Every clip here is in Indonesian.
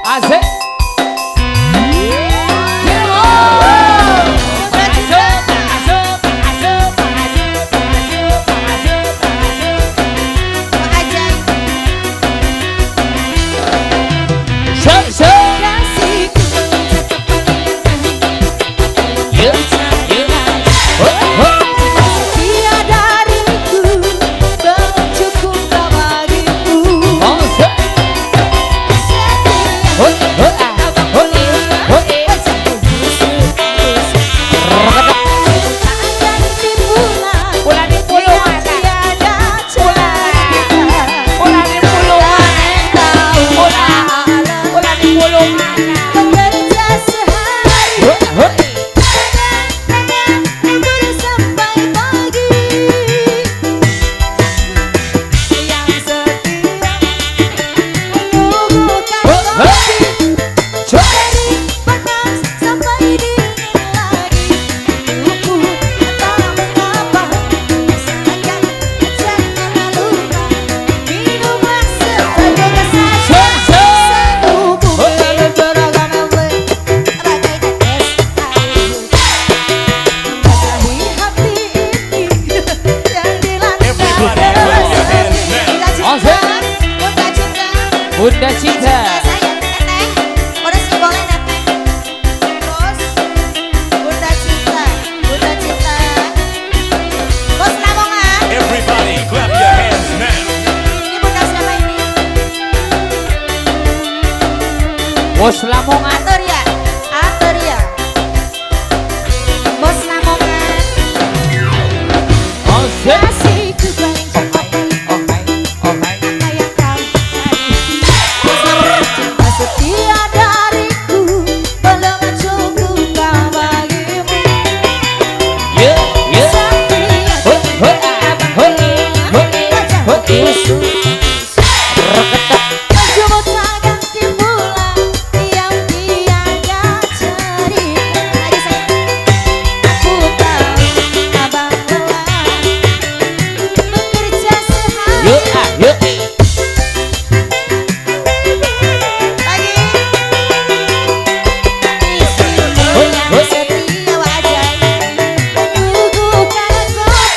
Asik. Bunda Cinta. Everybody clap your hands now. Ini bunda siapa ini? Bos Lamongan. Atur ya, atur ya. Bos Lamongan. Asik. Kasihku paling cepat apa yang kau cari. Cinta setia dariku belum cukup bagimu. Menjemput tangan timbulan yang tiada cerita. Lagi sayang, aku tahu abang lelah bekerja sehari. Lagi istrimu yang setia wajahnya menyuguhkan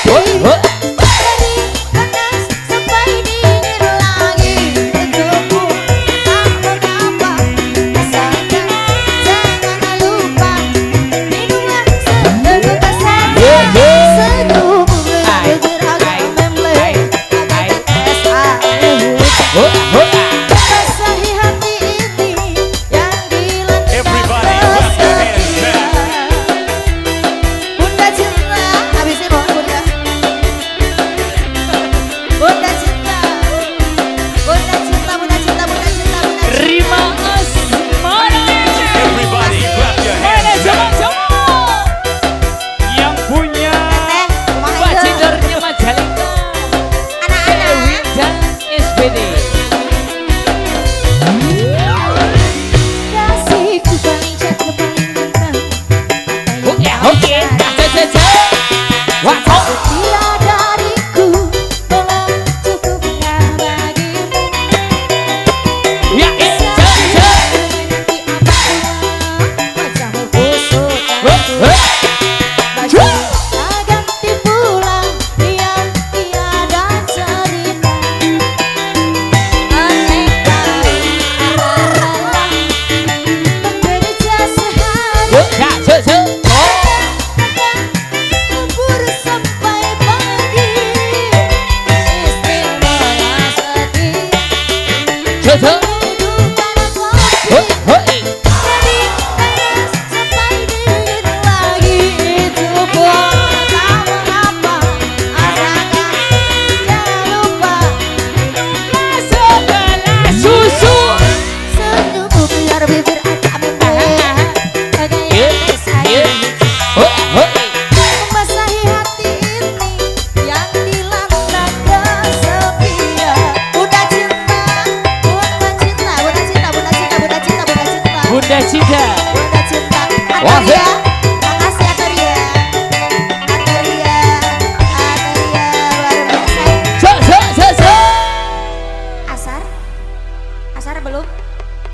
kopi dari panas sampai dingin lagi untukmu. Tak mengapa rasakan, jangan lupa minuman seteguk saja. Senyummu beragam membleh bagai es air. Basahi hati ini yang dilanda Everybody clap your hands now. Bunda cinta, habisin bunda. Bunda cinta, bunda cinta, bunda cinta, bunda cinta, bunda cinta. Terima kasih. Everybody clap your hands now. Yang punya Teteh, rumah itu. bacidarnya Majalengka. Anak-anak. Dan SBD. Kasihku paling jatuh paling ganteng. Oke. Wah, Setia dariku belum cukupnya bagimu. ya, Wajahmu busuk baju agak timbulan yang tiada cerita. Aneka lelah bekerja sehari. Lembur sampai pagi. Istimewa setia menyuguhkan kopi dari panas sampai dingin lagi. Itu pun tak mengapa, asalkan jangan lupa susu. senyummu biar bibir agak membleh bagai es air. Membasahi hati ini yang dilanda kesepian. Bunda cinta, bunda cinta, bunda cinta, bunda cinta, bunda cinta, bunda cinta, Bunda Cinta. bunda cinta. Wah, Atur ya.